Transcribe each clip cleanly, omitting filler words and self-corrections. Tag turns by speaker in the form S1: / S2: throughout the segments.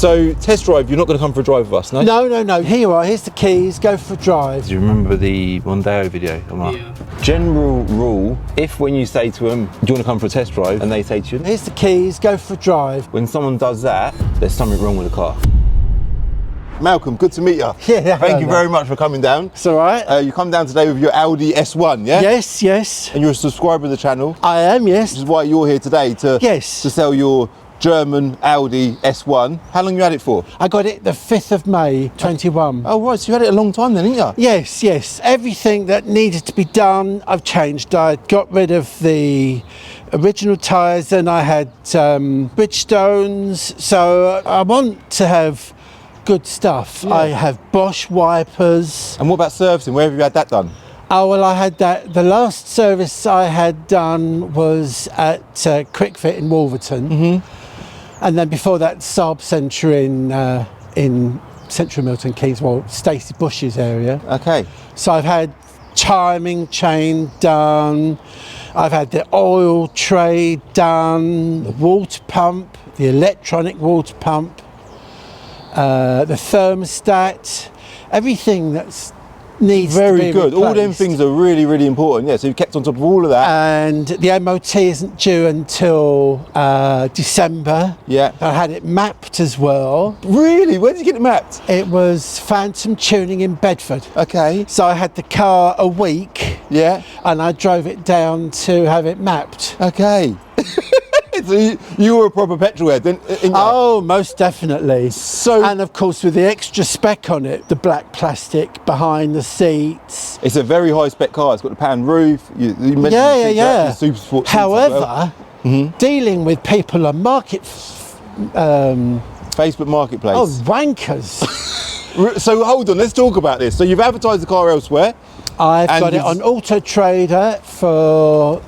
S1: So test drive, you're not going to come for a drive with us, no?
S2: No. Here you are. Here's the keys. Go for a drive.
S1: Do you remember the Mondeo video? Yeah. General rule, if when you say to them, do you want to come for a test drive? And they say to you,
S2: here's the keys. Go for a drive.
S1: when someone does that, there's something wrong with the car. Malcolm, good to meet you.
S2: Yeah.
S1: Thank you very much for coming down.
S2: It's all right.
S1: You come down today with your Audi S1, yeah?
S2: Yes.
S1: And you're a subscriber of the channel.
S2: I am, yes.
S1: Which is why you're here today to sell your German Audi S1. How long you had it for?
S2: I got it the 5th of May, 21.
S1: Oh, right, so you had it a long time then, didn't you?
S2: Yes. Everything that needed to be done, I've changed. I got rid of the original tyres, and I had Bridgestones. So I want to have good stuff. I have Bosch wipers.
S1: And what about servicing? Where have you had that done?
S2: Oh, well, I had that. The last service I had done was at Quick Fit in Wolverton. And then before that, Saab Centre in Central Milton Keynes, well, Stacey Bush's area.
S1: Okay.
S2: So I've had timing chain done. I've had the oil tray done, the water pump, the electronic water pump, the thermostat, everything that's needs to be
S1: very good.
S2: replaced.
S1: All them things are really, really important. Yeah, so you've kept on top of all of that.
S2: And the MOT isn't due until December.
S1: Yeah.
S2: I had it mapped as well.
S1: Really? Where did you get it mapped?
S2: It was Phantom Tuning in Bedford.
S1: Okay.
S2: So I had the car a week.
S1: Yeah.
S2: And I drove it down to have it mapped.
S1: Okay. So you were a proper petrol head, didn't you?
S2: Oh, most definitely.
S1: So,
S2: and of course with the extra spec on it, the black plastic behind the seats.
S1: It's a very high spec car. It's got the pan roof. You mentioned
S2: yeah.
S1: Super sport.
S2: However, dealing with people on
S1: Facebook Marketplace.
S2: Oh, wankers.
S1: So hold on, let's talk about this. So you've advertised the car elsewhere.
S2: I've got it on Auto Trader for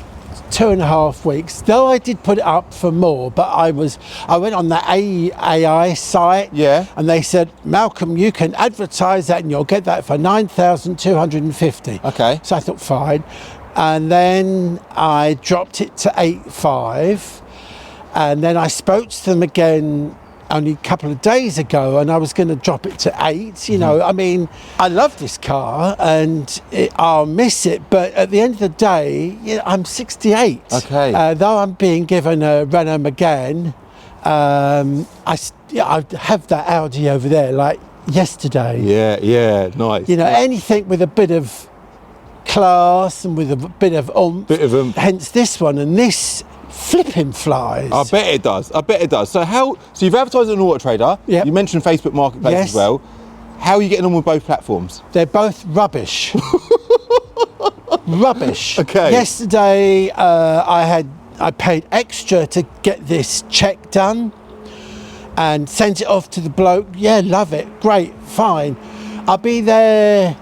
S2: 2.5 weeks, though I did put it up for more, but I went on the AI site, and they said, Malcolm, you can advertise that and you'll get that for 9,250.
S1: Okay.
S2: So I thought, fine. And then I dropped it to 8.5, and then I spoke to them again only a couple of days ago, and I was going to drop it to 8. You know, I mean, I love this car and I'll miss it, but at the end of the day, I'm 68.
S1: Okay.
S2: Though I'm being given a Renault Megane, I have that Audi over there like yesterday.
S1: Yeah, nice.
S2: You know, anything with a bit of class and with a bit of oomph. Hence this one, and this flipping flies.
S1: I bet it does. So you've advertised on Auto Trader.
S2: Yep.
S1: You mentioned Facebook Marketplace as well. How are you getting on with both platforms?
S2: They're both rubbish. Rubbish.
S1: Okay.
S2: Yesterday I paid extra to get this check done and sent it off to the bloke. Yeah, love it. Great, fine. I'll be there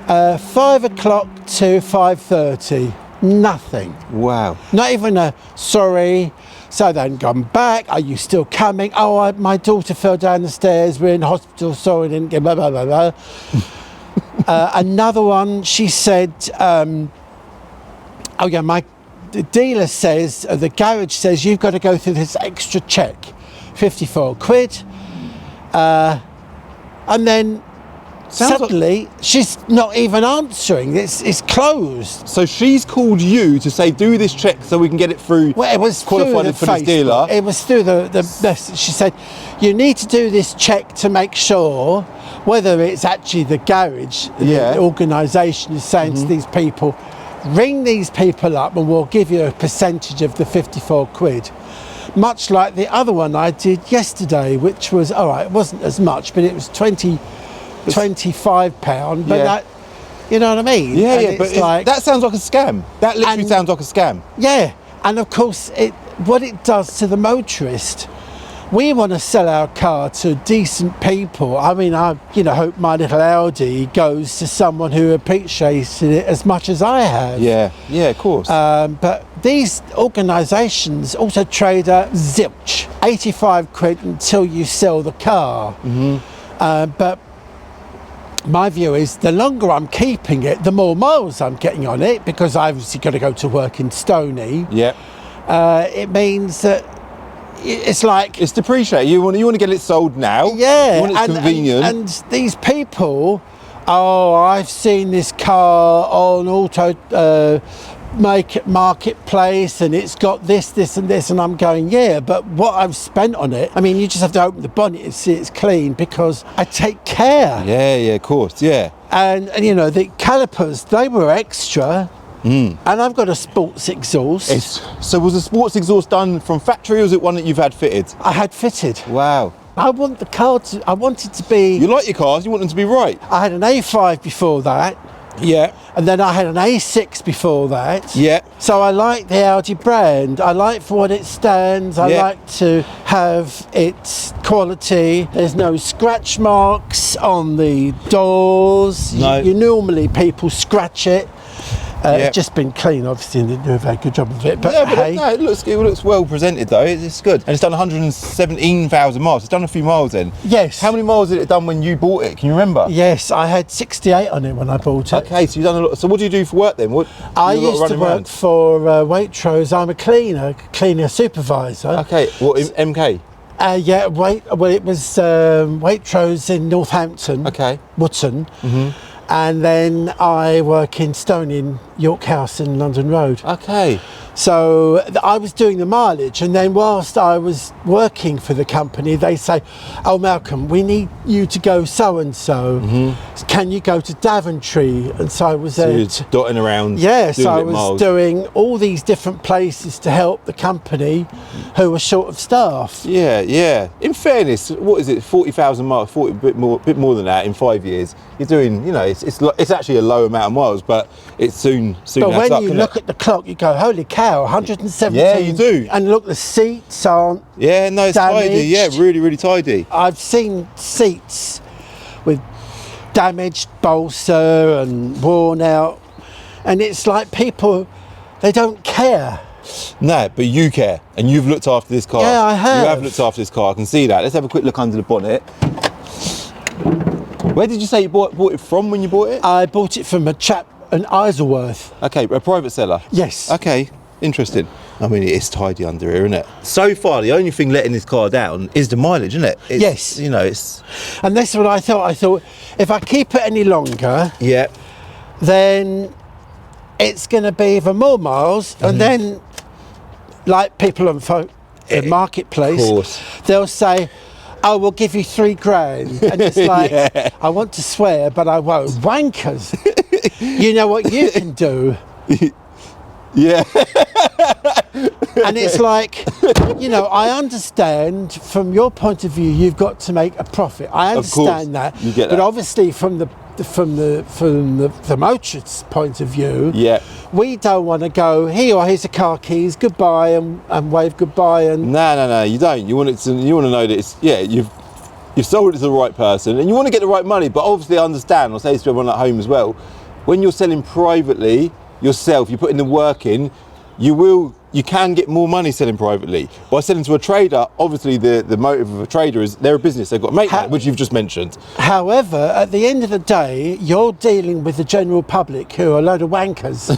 S2: 5 o'clock to 5:30. Nothing.
S1: Wow.
S2: Not even a sorry. So then gone back. Are you still coming? Oh, my daughter fell down the stairs. We're in hospital. Sorry, didn't get blah blah blah blah. Another one. She said, "Oh yeah, the dealer says, the garage says you've got to go through this extra check, 54 quid." And then suddenly she's not even answering. It's closed.
S1: So she's called you to say, do this check so we can get it through.
S2: Well, it was
S1: qualified for this dealer.
S2: It was through the message. She said, you need to do this check to make sure whether it's actually the garage, the organisation is saying to these people, ring these people up and we'll give you a percentage of the 54 quid. Much like the other one I did yesterday, which was, all right, it wasn't as much, but it was £25, but that, you know what I mean?
S1: Yeah, but that sounds like a scam. That literally sounds like a scam.
S2: Yeah, and of course, what it does to the motorist, we want to sell our car to decent people. I mean, I hope my little Audi goes to someone who appreciates it as much as I have.
S1: Yeah, of course.
S2: But these organisations, Auto Trader, zilch, 85 quid until you sell the car. But my view is the longer I'm keeping it, the more miles I'm getting on it, because I've obviously got to go to work in Stoney.
S1: Yeah.
S2: It means that, it's like
S1: it's depreciated. You want to get it sold now.
S2: Yeah,
S1: you want it convenient.
S2: And these people, oh, I've seen this car on marketplace and it's got this and this, and I'm going, yeah, but what I've spent on it, I mean, you just have to open the bonnet and see it's clean because I take care.
S1: Yeah, of course, yeah.
S2: And you know, the calipers, they were extra. And I've got a sports exhaust.
S1: So was the sports exhaust done from factory, or was it one that you've had fitted?
S2: I had fitted.
S1: Wow.
S2: I want the car to, I want it to be...
S1: You like your cars, you want them to be right.
S2: I had an A5 before that.
S1: Yeah.
S2: And then I had an A6 before that.
S1: Yeah.
S2: So I like the Audi brand. I like for what it stands. I like to have its quality. There's no scratch marks on the doors.
S1: No.
S2: You normally people scratch it. It's just been clean, obviously, and they do a very good job of it. But, hey.
S1: No, it looks well presented though. It's good, and it's done 117,000 miles. It's done a few miles then.
S2: Yes.
S1: How many miles did it done when you bought it? Can you remember?
S2: Yes, I had 68 on it when I bought it.
S1: Okay, so you've done a lot. So what do you do for work then?
S2: I used to work for Waitrose. I'm a cleaner supervisor.
S1: Okay, what MK?
S2: Yeah, well, it was Waitrose in Northampton.
S1: Okay.
S2: Wootton. And then I work in Stone in York House in London Road.
S1: Okay.
S2: So I was doing the mileage, and then whilst I was working for the company, they say, oh, Malcolm, we need you to go so-and-so. Can you go to Daventry? And so I was there.
S1: So you're dotting around.
S2: Yes,
S1: doing
S2: I was
S1: miles.
S2: doing all these different places to help the company who were short of staff.
S1: Yeah. In fairness, what is it, 40,000 miles, a bit more than that in 5 years. You're doing, you know, it's actually a low amount of miles, but it's soon
S2: But
S1: adds
S2: when
S1: up,
S2: you look at the clock, you go, holy cow, 117.
S1: Yeah, you do.
S2: And look, the seats aren't
S1: Yeah, no, it's
S2: damaged.
S1: tidy. Yeah, really tidy.
S2: I've seen seats with damaged balsa and worn out, and it's like people, they don't care.
S1: No, but you care, and you've looked after this car.
S2: Yeah, I have.
S1: You have looked after this car. I can see that. Let's have a quick look under the bonnet. Where did you say you bought it from when you bought it?
S2: I bought it from an Isleworth.
S1: Okay, a private seller.
S2: Yes.
S1: Okay, interesting. I mean, it is tidy under here, isn't it? So far, the only thing letting this car down is the mileage, isn't it?
S2: Yes.
S1: You know, it's...
S2: And that's what I thought. I thought, if I keep it any longer,
S1: Yeah.
S2: then it's going to be even more miles. And then, like people on the marketplace,
S1: Of course.
S2: they'll say, oh, we'll give you $3,000. And it's like, I want to swear, but I won't. Wankers. You know what you can do?
S1: Yeah.
S2: And it's like, you know, I understand from your point of view, you've got to make a profit. I understand that.
S1: You get
S2: but
S1: that.
S2: obviously from the motorist's point of view,
S1: Yeah.
S2: we don't want to go, here's the car keys, goodbye, and wave goodbye. And
S1: No, you don't. You want to know that it's, you've sold it to the right person, and you want to get the right money. But obviously, I understand. I'll say this to everyone at home as well. When you're selling privately yourself, you're putting the work in. You can get more money selling privately. By selling to a trader, obviously the motive of a trader is they're a business. They've got to make money, which you've just mentioned.
S2: However, at the end of the day, you're dealing with the general public who are a load of wankers.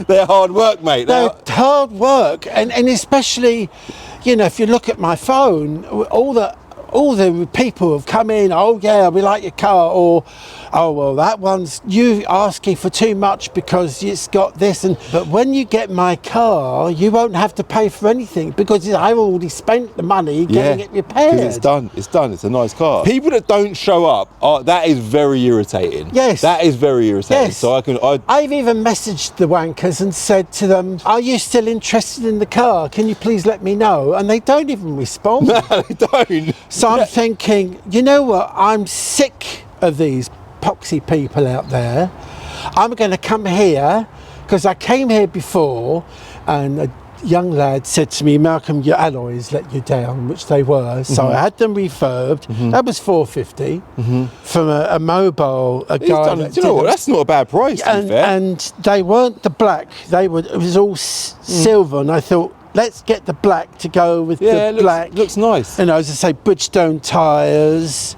S1: They're hard work, mate.
S2: They're hard work, and especially, you know, if you look at my phone, all the people have come in, oh yeah, we like your car, or oh well, that one's you asking for too much because it's got this. But when you get my car, you won't have to pay for anything because I've already spent the money getting it repaired.
S1: Because it's done. It's a nice car. People that don't show up, that is very irritating.
S2: Yes,
S1: that is very irritating.
S2: Yes.
S1: So
S2: I've even messaged the wankers and said to them, are you still interested in the car? Can you please let me know? And they don't even respond.
S1: No, they don't.
S2: So I'm thinking, you know what? I'm sick of these poxy people out there. I'm going to come here because I came here before and a young lad said to me, Malcolm, your alloys let you down, which they were. So I had them refurbed. That was $450 from a mobile guy.
S1: Do you know what? That's not a bad price, to be fair.
S2: And they weren't the black. It was all silver, and I thought, let's get the black to go with the black.
S1: Looks nice.
S2: And as I say, Bridgestone tyres.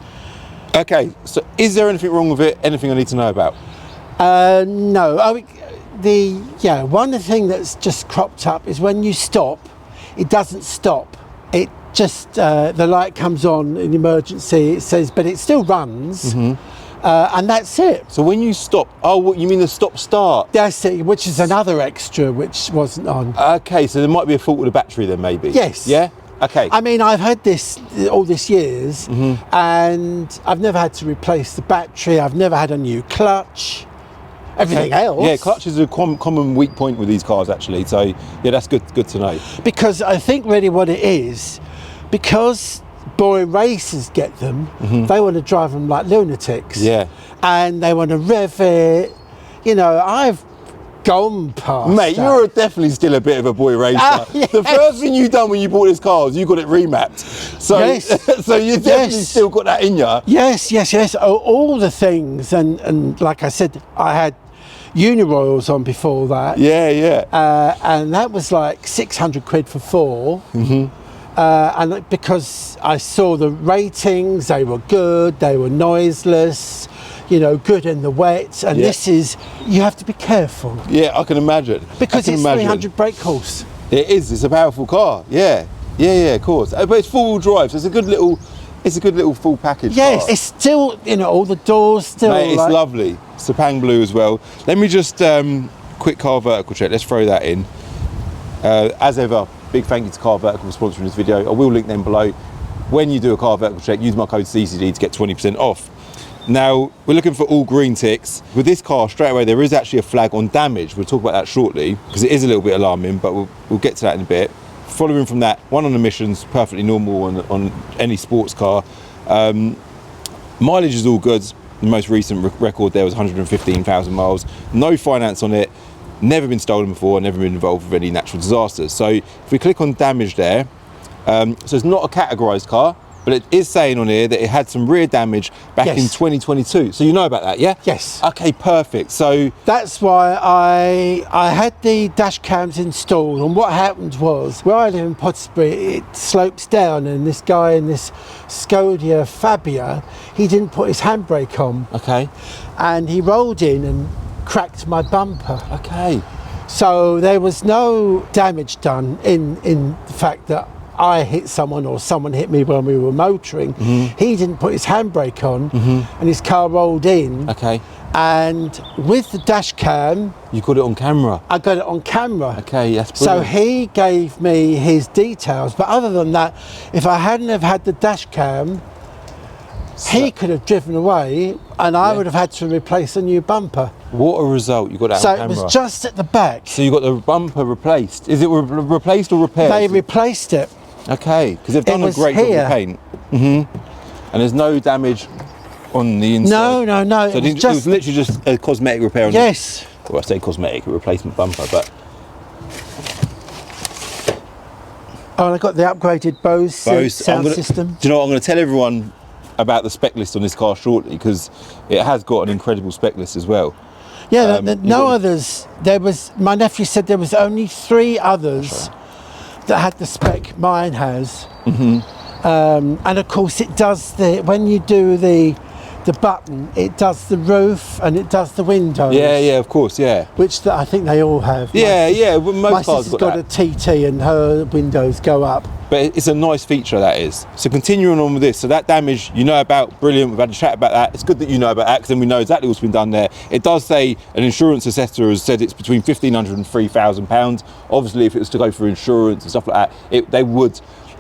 S1: Okay, so is there anything wrong with it? Anything I need to know about?
S2: No. One thing that's just cropped up is when you stop, it doesn't stop. It just, the light comes on in emergency, it says, but it still runs. And that's it.
S1: So when you stop, what, you mean the stop start?
S2: That's it, which is another extra which wasn't on.
S1: Okay, so there might be a fault with the battery then, maybe.
S2: Yes.
S1: Yeah. Okay.
S2: I mean, I've had this all this years, and I've never had to replace the battery. I've never had a new clutch. Everything else.
S1: Yeah, clutch is a common weak point with these cars, actually. So yeah, that's good to know.
S2: Because I think really what it is, because boy racers get them, they want to drive them like lunatics.
S1: Yeah.
S2: And they want to rev it. You know, I've gone past
S1: Mate,
S2: that.
S1: you're definitely still a bit of a boy racer.
S2: Yes.
S1: The first thing you done when you bought this car was you got it remapped. So,
S2: Yes.
S1: so you definitely still got that in you.
S2: Yes. All the things, and like I said, I had Uniroyals on before that.
S1: Yeah.
S2: And that was like 600 quid for 4. And because I saw the ratings, they were good, they were noiseless, you know, good in the wet. And this is, you have to be careful.
S1: Yeah, I can imagine.
S2: Because it's 300 brake horse.
S1: It is, it's a powerful car. Yeah, of course. But it's four-wheel drive, so it's a good little full package.
S2: Yes,
S1: car.
S2: it's still, you know, all the doors still.
S1: Mate, it's lovely. Sepang blue as well. Let me just quick car vertical check. Let's throw that in. As ever, big thank you to Car Vertical for sponsoring this video. I will link them below. When you do a car vertical check, use my code CCD to get 20% off. Now, we're looking for all green ticks. With this car, straight away, there is actually a flag on damage. We'll talk about that shortly, because it is a little bit alarming, but we'll get to that in a bit. Following from that, 1 on emissions, perfectly normal on any sports car. Mileage is all good. The most recent record there was 115,000 miles. No finance on it. Never been stolen before, never been involved with any natural disasters. So if we click on damage there, so it's not a categorised car, but it is saying on here that it had some rear damage back in 2022. So you know about that, yeah?
S2: Yes.
S1: Okay, perfect. So
S2: that's why I had the dash cams installed, and what happened was, where I live in Pottersbury, it slopes down, and this guy in this Skoda Fabia, he didn't put his handbrake on.
S1: Okay.
S2: And he rolled in and cracked my bumper.
S1: Okay.
S2: So there was no damage done in the fact that I hit someone or someone hit me when we were motoring. He didn't put his handbrake on, and his car rolled in.
S1: Okay.
S2: And with the dash cam,
S1: you got it on camera.
S2: I got it on camera.
S1: Okay, that's
S2: So
S1: brilliant.
S2: he gave me his details, but other than that, if I hadn't have had the dash cam, he could have driven away, and I would have had to replace a new bumper.
S1: What a result! You got that on camera.
S2: So it was just at the back.
S1: So you got the bumper replaced. Is it replaced or repaired?
S2: They replaced it.
S1: Okay, because they've done a great job with paint. And there's no damage on the inside.
S2: No.
S1: So it was literally just a cosmetic repair on
S2: Yes.
S1: Well, I say cosmetic, a replacement bumper, but...
S2: Oh, and I got the upgraded Bose sound system.
S1: Do you know what? I'm going to tell everyone about the spec list on this car shortly, because it has got an incredible spec list as well.
S2: Yeah, no others. There was, my nephew said there was only 3 others that had the spec mine has. And of course it does when you do the button, it does the roof and it does the windows.
S1: Yeah, of course, yeah.
S2: Which I think they all have.
S1: Well, most
S2: my
S1: cars
S2: sister's got a TT and her windows go up.
S1: But it's a nice feature, that is. So continuing on with this, so that damage you know about, brilliant, we've had a chat about that. It's good that you know about that, because then we know exactly what's been done there. It does say an insurance assessor has said it's between £1,500 and £3,000. Obviously, if it was to go for insurance and stuff like that, they would.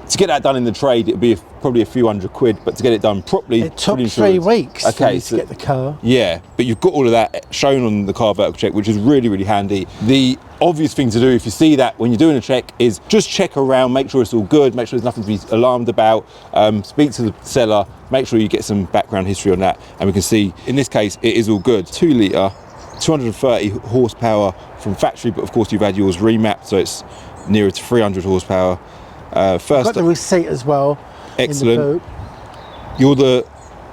S1: To get that done in the trade, it'd be probably a few hundred quid, but to get it done properly,
S2: it took 3 weeks for me to get the car.
S1: Yeah, but you've got all of that shown on the car vertical check, which is really, really handy. The obvious thing to do if you see that when you're doing a check is just check around, make sure it's all good, make sure there's nothing to be alarmed about, speak to the seller, make sure you get some background history on that, and we can see, in this case, it is all good. 2 litre, 230 horsepower from factory, but of course you've had yours remapped, so it's nearer to 300 horsepower.
S2: I've got the receipt as well.
S1: Excellent.
S2: In the boot.
S1: You're the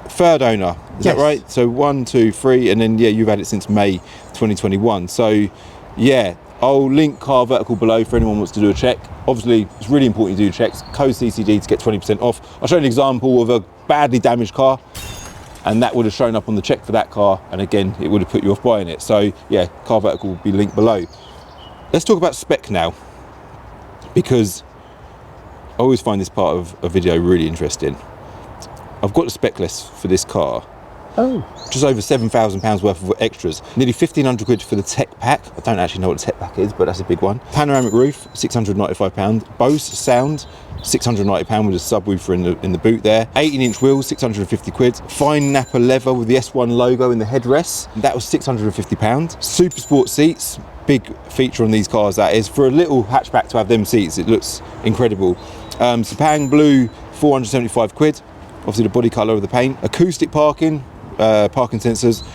S1: 3rd owner, is
S2: Yes.
S1: that right? So 1, 2, 3, and then you've had it since May 2021. So I'll link Car Vertical below for anyone who wants to do a check. Obviously, it's really important you do checks. Code CCD to get 20% off. I'll show you an example of a badly damaged car, and that would have shown up on the check for that car, and again, it would have put you off buying it. So Car Vertical will be linked below. Let's talk about spec now, because I always find this part of a video really interesting. I've got the spec list for this car.
S2: Oh.
S1: Just over £7,000 worth of extras. Nearly 1,500 quid for the tech pack. I don't actually know what the tech pack is, but that's a big one. Panoramic roof, £695. Bose sound, £690 with a subwoofer in the boot there. 18-inch wheels, 650 quid. Fine Napa leather with the S1 logo in the headrests. That was £650. Super sport seats, big feature on these cars that is. For a little hatchback to have them seats, it looks incredible. Sepang blue, 475 quid. Obviously the body colour of the paint. Acoustic parking, parking sensors.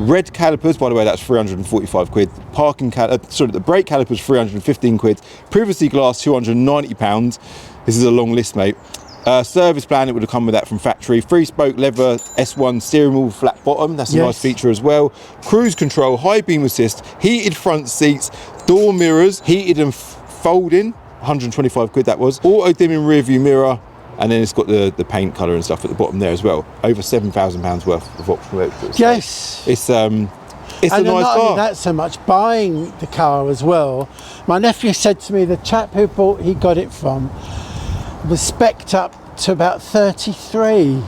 S1: Red calipers, by the way, that's 345 quid. The brake calipers, 315 quid. Privacy glass, 290 pounds. This is a long list, mate. Service plan, it would have come with that from factory. 3-spoke leather S1 steering wheel, flat bottom. That's a nice feature as well. Cruise control, high beam assist, heated front seats, door mirrors, heated and folding. 125 quid that was. Auto dimming rear view mirror. And then it's got the paint colour and stuff at the bottom there as well. Over £7,000 worth of optional extras.
S2: Yes.
S1: It's a nice
S2: not
S1: car.
S2: only that so much, buying the car as well. My nephew said to me, the chap who he got it from was spec'd up to about 33.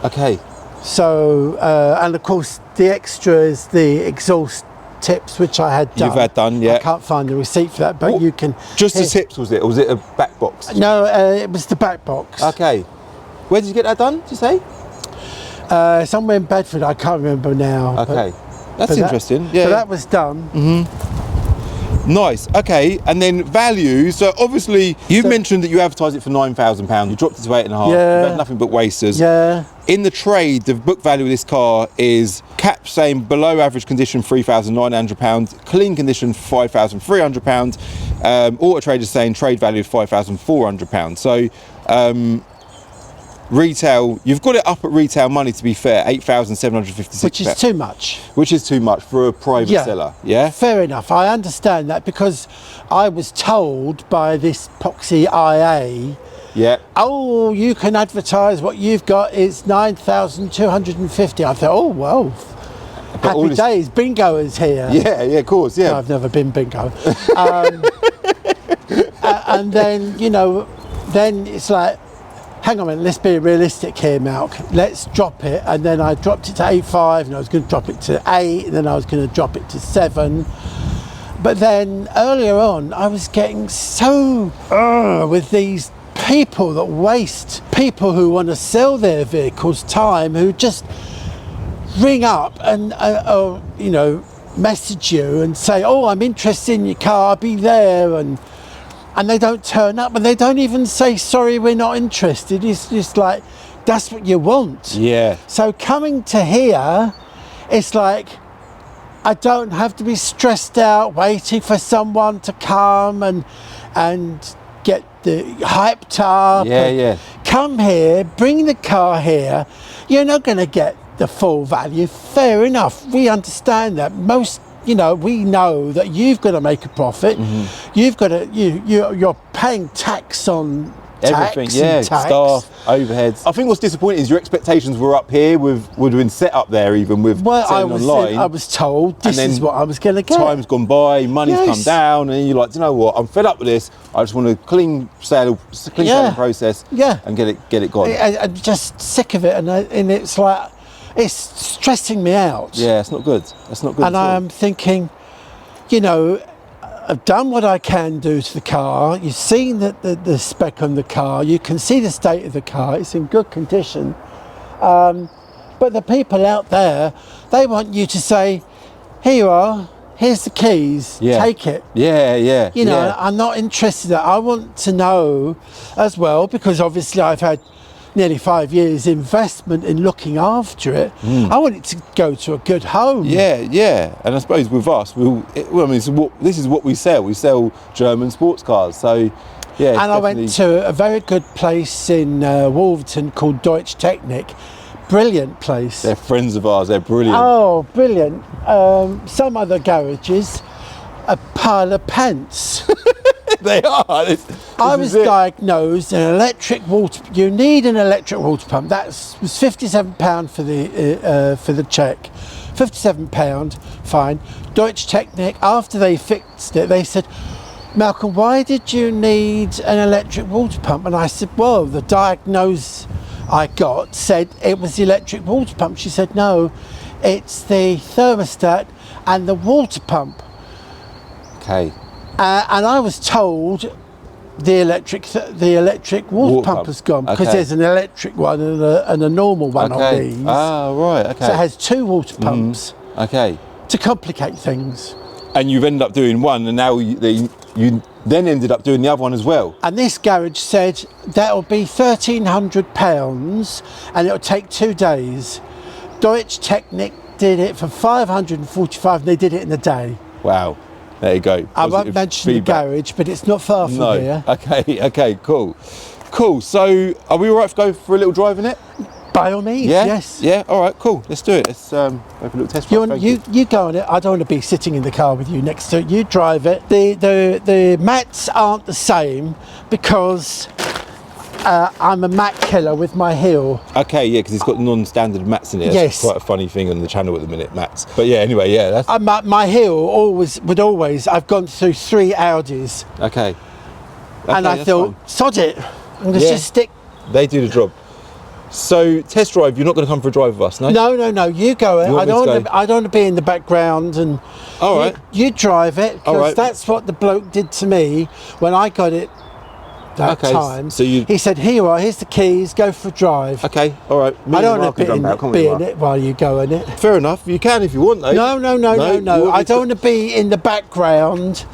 S1: Okay.
S2: So, and of course the extra is the exhaust tips, which I had done.
S1: You've had done, yeah.
S2: I can't find the receipt for that, but you can...
S1: Just the tips, was it? Or was it a back box?
S2: No, it was the back box.
S1: Okay. Where did you get that done, did you say?
S2: Somewhere in Bedford, I can't remember now.
S1: Okay. That's interesting. Yeah.
S2: So that was done.
S1: Nice. Okay. And then value. So obviously, you've mentioned that you advertised it for £9,000. You dropped it to 8.5.
S2: Yeah.
S1: You've had nothing but wasters.
S2: Yeah.
S1: In the trade, the book value of this car is cap saying below average condition £3,900, clean condition £5,300. Auto Trader saying trade value £5,400. So retail, you've got it up at retail money, to be fair, £8,756.
S2: Which is too much.
S1: Which is too much for a private seller, yeah?
S2: Fair enough, I understand that, because I was told by this poxy IA, oh, you can advertise what you've got, it's 9,250. I thought, oh, well, happy days, bingo is here.
S1: Yeah, of course, yeah.
S2: No, I've never been bingo. And then, you know, then it's like, hang on a minute, let's be realistic here, Malk. Let's drop it. And then I dropped it to 8.5, and I was going to drop it to 8, and then I was going to drop it to 7. But then earlier on, I was getting so with these people that waste people who want to sell their vehicles time, who just ring up and or, you know, message you and say, oh, I'm interested in your car, I'll be there, and they don't turn up, and they don't even say, sorry, we're not interested. It's just like, that's what you want. Yeah. So coming to here, it's like, I don't have to be stressed out waiting for someone to come and get the hyped up. Yeah. Come here, bring the car here. You're not going to get the full value. Fair enough. We understand that. Most, you know, we know that you've got to make a profit. You've got to, you're paying tax on
S1: everything,
S2: tax,
S1: staff, overheads. I think what's disappointing is your expectations were up here, would have been set up there even with selling online.
S2: I was told this is what I was going to get.
S1: Time's gone by, money's come down, and you're like, do you know what? I'm fed up with this. I just want a clean selling process, and get it gone.
S2: I'm just sick of it, and it's like, it's stressing me out.
S1: Yeah, it's not good. It's not good.
S2: And I'm thinking, you know, I've done what I can do to the car. You've seen the spec on the car. You can see the state of the car. It's in good condition. But the people out there, they want you to say, here you are. Here's the keys. Take it.
S1: Yeah.
S2: You know, I'm not interested. I want to know as well, because obviously I've had nearly 5 years investment in looking after it. I want it to go to a good home.
S1: Yeah. And I suppose with us, this is what we sell. We sell German sports cars. So, yeah.
S2: And I went to a very good place in Wolverton called Deutsche Technik. Brilliant place.
S1: They're friends of ours. They're brilliant.
S2: Oh, brilliant. Some other garages, a pile of pants.
S1: They are.
S2: I was diagnosed an electric water. You need an electric water pump. That was £57 for the check. £57, fine. Deutsche Technik. After they fixed it, they said, Malcolm, why did you need an electric water pump? And I said, well, the diagnose I got said it was the electric water pump. She said, no, it's the thermostat and the water pump.
S1: Okay.
S2: And I was told the electric water pump has gone, because there's an electric one and a normal one on these.
S1: Ah, right, okay.
S2: So it has two water pumps.
S1: Okay.
S2: To complicate things.
S1: And you've ended up doing one, and now you then ended up doing the other one as well. And
S2: this garage said that'll be £1,300 and it'll take 2 days. Deutsche Technik did it for 545 and they did it in a day.
S1: Wow. There you go.
S2: I won't mention the garage, but it's not far from here.
S1: Okay, cool. Cool, so are we all right to go for a little drive in it?
S2: By all means, yes.
S1: Yeah, all right, cool. Let's do it. Let's go for a little test drive.
S2: You go on it. I don't want to be sitting in the car with you next to it. You drive it. The mats aren't the same because I'm a mat killer with my heel.
S1: Okay, yeah, because it's got non-standard mats in it.
S2: Yes.
S1: It's quite a funny thing on the channel at the minute, mats. But yeah, anyway, yeah. That's...
S2: my heel would always, I've gone through 3 Audis.
S1: Okay.
S2: And I thought, sod it. I'm going to just stick.
S1: They do the job. So, test drive, you're not going to come for a drive with us, no?
S2: No, you go it. I don't want to be in the background and...
S1: All right.
S2: You drive it, because that's what the bloke did to me when I got it that time. So he said, here you are, here's the keys, go for a drive.
S1: Okay, all right.
S2: I don't want to be in it while you go in it.
S1: Fair enough, you can if you want though.
S2: No. I don't want to be in the background.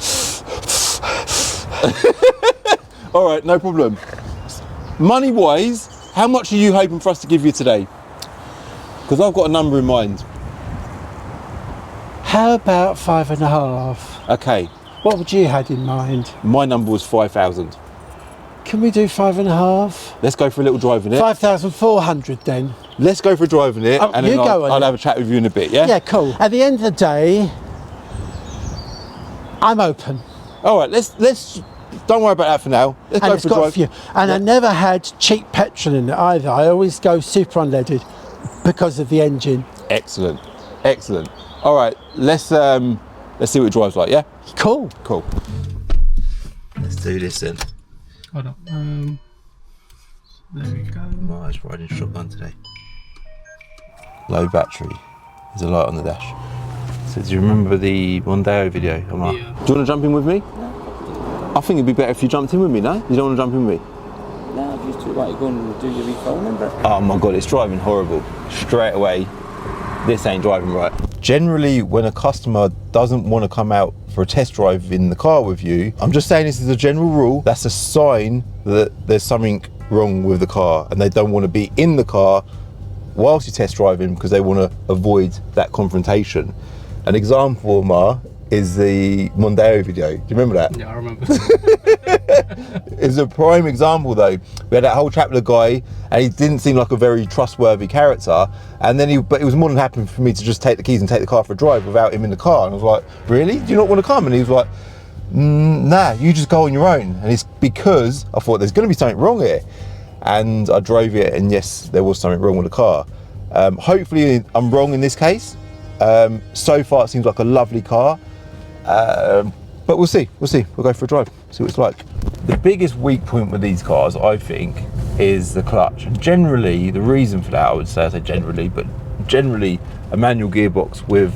S1: All right, no problem. Money-wise, how much are you hoping for us to give you today? Because I've got a number in mind.
S2: How about 5.5?
S1: Okay.
S2: What would you had in mind?
S1: My number was 5,000.
S2: Can we do 5.5?
S1: Let's go for a little drive in it.
S2: 5,400 then.
S1: Let's go for a drive in it, and then I'll have a chat with you in a bit, yeah?
S2: Yeah, cool. At the end of the day, I'm open.
S1: All right, let's don't worry about that for now. Let's go for a drive.
S2: And I never had cheap petrol in it either. I always go super unleaded because of the engine.
S1: Excellent. All right, let's see what it drives like, yeah?
S2: Cool.
S1: Let's do this then.
S2: Hold on. There we go.
S1: Marge riding shotgun today. Low battery. There's a light on the dash. So do you remember the Mondeo video? Yeah. Do you want to jump in with me?
S3: No.
S1: I think it'd be better if you jumped in with me, no? You don't want to jump in with me?
S3: No, I've used to go and do your refill number.
S1: Oh my God, it's driving horrible. Straight away, this ain't driving right. Generally, when a customer doesn't want to come out for a test drive in the car with you, I'm just saying this is a general rule, that's a sign that there's something wrong with the car and they don't want to be in the car whilst you're test driving because they want to avoid that confrontation. An example, Omar, is the Mondeo video. Do you remember that?
S3: Yeah, I remember.
S1: It's a prime example though. We had that whole chat with a guy and he didn't seem like a very trustworthy character, and then but he was more than happy for me to just take the keys and take the car for a drive without him in the car, and I was like, really? Do you not want to come? And he was like, nah, you just go on your own. And it's because I thought there's going to be something wrong here, and I drove it and yes, there was something wrong with the car. Hopefully I'm wrong in this case. So far it seems like a lovely car, but we'll see, we'll go for a drive, see what it's like. The biggest weak point with these cars, I think, is the clutch. Generally, the reason for that, I say generally, but generally a manual gearbox with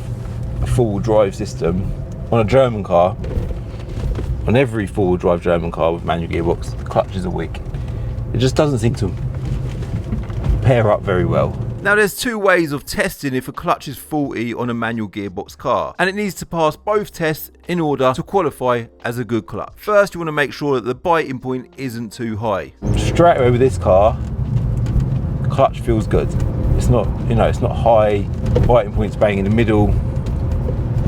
S1: a four-wheel drive system on a German car, on every four-wheel drive German car with manual gearbox, the clutches are weak. It just doesn't seem to pair up very well. Now there's two ways of testing if a clutch is faulty on a manual gearbox car, and it needs to pass both tests in order to qualify as a good clutch. First, you want to make sure that the biting point isn't too high. Straight away with this car, the clutch feels good. It's not, it's not high, biting point's bang in the middle.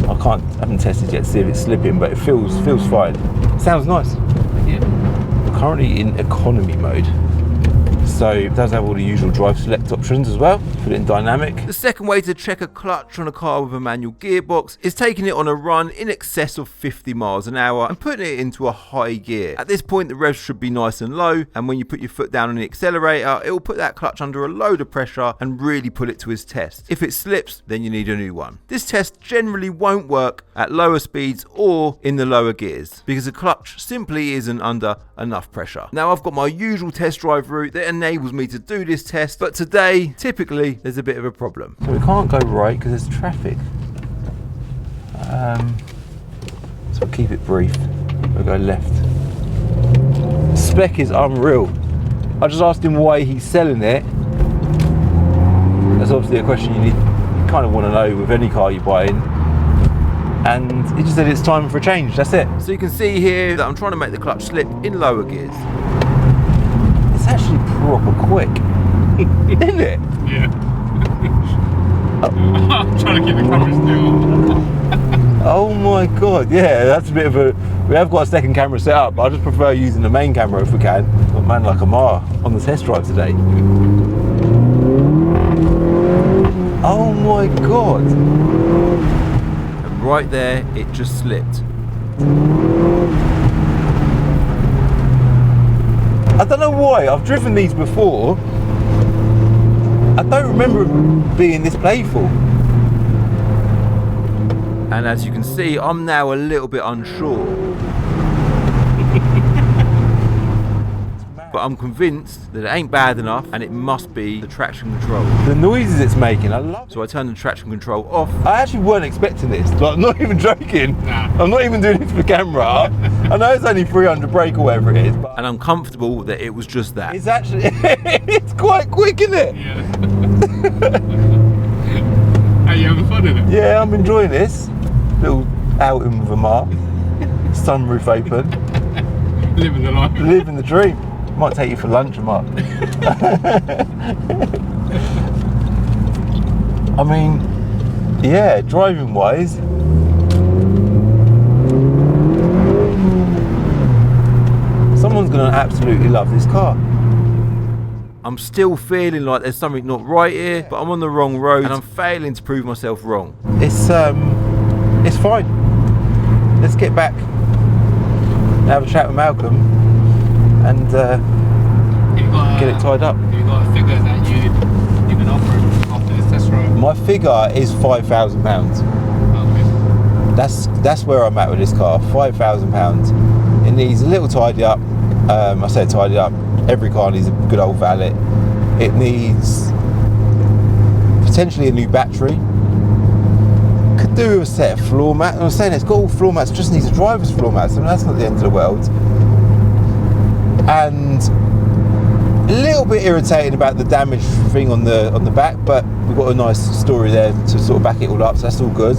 S1: I haven't tested yet to see if it's slipping, but it feels fine. Sounds nice.
S3: Yeah.
S1: Currently in economy mode. So it does have all the usual drive select options as well. Put it in dynamic. The second way to check a clutch on a car with a manual gearbox is taking it on a run in excess of 50 miles an hour and putting it into a high gear. At this point the revs should be nice and low, and when you put your foot down on the accelerator, it will put that clutch under a load of pressure and really put it to its test. If it slips, then you need a new one. This test generally won't work at lower speeds or in the lower gears because the clutch simply isn't under enough pressure. Now I've got my usual test drive route that enables me to do this test, but today typically there's a bit of a problem. So we can't go right because there's traffic. So I'll keep it brief. We'll go left. Spec is unreal. I just asked him why he's selling it. That's obviously a question you kind of want to know with any car you buy in. And he just said it's time for a change, that's it. So you can see here that I'm trying to make the clutch slip in lower gears. It's actually proper quick, isn't it?
S4: Yeah. I'm trying to keep the camera still.
S1: Oh my god, yeah, that's a bit of a... We have got a second camera set up, but I just prefer using the main camera if we can. Got man like a Mar on the test drive today. Oh my god. And right there, it just slipped. I don't know why, I've driven these before. I don't remember being this playful. And as you can see, I'm now a little bit unsure. But I'm convinced that it ain't bad enough and it must be the traction control. The noises it's making, I love it. So I turned the traction control off. I actually weren't expecting this, like, I'm not even joking.
S4: Nah.
S1: I'm not even doing this for camera. I know it's only 300 brake or whatever it is, but... And I'm comfortable that it was just that. It's actually, it's quite quick, isn't it?
S4: Yeah. Are you having fun in it?
S1: Yeah, I'm enjoying this. Little outing with a Mar. Sunroof open.
S4: Living the life.
S1: Living the dream. Might take you for lunch, Mark. I mean, yeah, driving wise, someone's gonna absolutely love this car. I'm still feeling like there's something not right here, but I'm on the wrong road and I'm failing to prove myself wrong. It's fine. Let's get back and have a chat with Malcolm and get it tied up.
S4: Have you got a figure that you can offer after this test drive?
S1: My figure is £5,000.
S4: Okay.
S1: That's where I'm at with this car. £5,000. It needs a little tidy up. I said tidy up. Every car needs a good old valet. It needs potentially a new battery. Could do with a set of floor mats. I'm saying it's got all floor mats. It just needs a driver's floor mats. I mean, that's not the end of the world. And a little bit irritated about the damage thing on the back, but we've got a nice story there to sort of back it all up, so that's all good.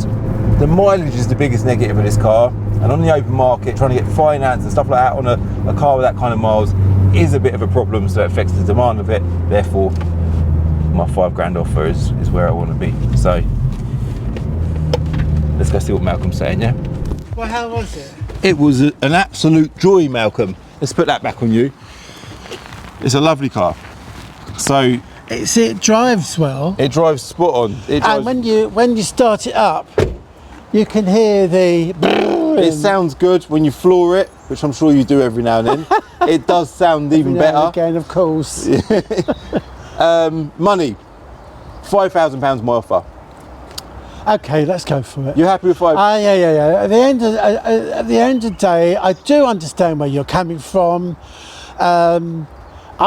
S1: The mileage is the biggest negative of this car, and on the open market, trying to get finance and stuff like that on a car with that kind of miles is a bit of a problem, so it affects the demand of it. Therefore, my £5,000 offer is where I want to be. So let's go see what Malcolm's saying, yeah?
S2: Well, how was it?
S1: It was an absolute joy, Malcolm. Let's put that back on you. It's a lovely car. So
S2: It drives well.
S1: it drives spot on.
S2: And when you start it up, you can hear the...
S1: It sounds good when you floor it, which I'm sure you do every now and then. It does sound even
S2: Now and
S1: better.
S2: again, of course.
S1: Money, £5,000 my offer.
S2: Okay, let's go for it.
S1: You happy with five?
S2: Yeah. At the end of the day, I do understand where you're coming from. I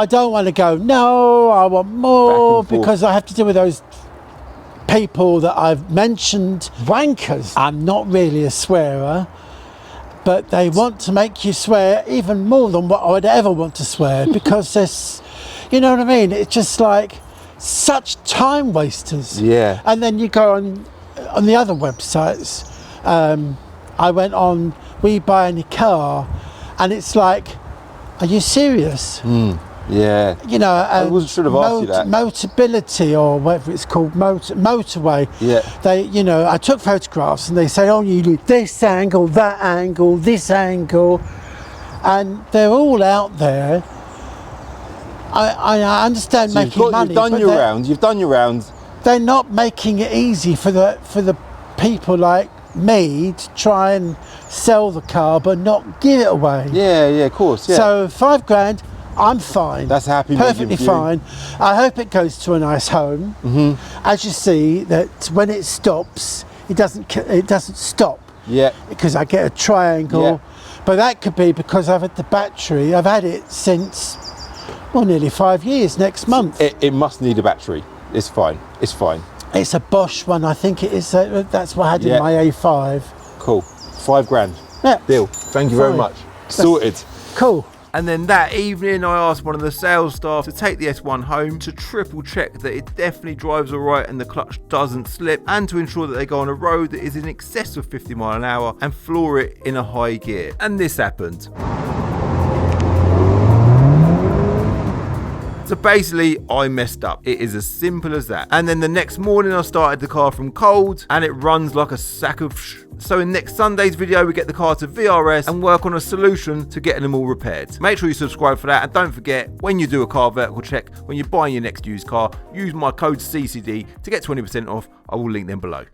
S2: don't want to go, no, I want more,
S1: Back and forth.
S2: because I have to deal with those people that I've mentioned. Wankers. I'm not really a swearer, but they want to make you swear even more than what I would ever want to swear, because there's, you know what I mean? It's just like such time wasters.
S1: Yeah.
S2: And then you go on the other websites. I went on We Buy Any Car, and it's like, are you serious?
S1: Yeah.
S2: You know,
S1: I should have asked you that.
S2: Motability, or whatever it's called, motorway.
S1: Yeah.
S2: They, you know, I took photographs and they say, oh, you need this angle, this angle, and they're all out there. I understand
S1: So
S2: making money.
S1: You've done
S2: but
S1: your rounds. You've done your rounds.
S2: They're not making it easy for the people like me to try and sell the car but not give it away.
S1: Yeah, of course. Yeah.
S2: So $5,000, I'm fine.
S1: That's a happy medium
S2: perfectly
S1: for you.
S2: fine. I hope it goes to a nice home. As you see, that when it stops, it doesn't stop.
S1: Yeah.
S2: Because I get a triangle.
S1: Yeah.
S2: But that could be because I've had the battery. I've had it since nearly 5 years. Next month.
S1: It must need a battery. It's fine. It's fine.
S2: It's a Bosch one, I think it is. That's what I had
S1: Yeah.
S2: in my A5.
S1: Cool. $5,000.
S2: Yeah.
S1: Deal. Thank you very
S2: Fine.
S1: much. Sorted.
S2: Cool.
S5: And then that evening I asked one of the sales staff to take the S1 home to triple check that it definitely drives alright and the clutch doesn't slip, and to ensure that they go on a road that is in excess of 50 miles an hour and floor it in a high gear. And this happened. So basically, I messed up. It is as simple as that. And then the next morning, I started the car from cold, and it runs like a sack of So in next Sunday's video, we get the car to VRS and work on a solution to getting them all repaired. Make sure you subscribe for that, and don't forget, when you do a car vertical check, when you're buying your next used car, use my code CCD to get 20% off. I will link them below.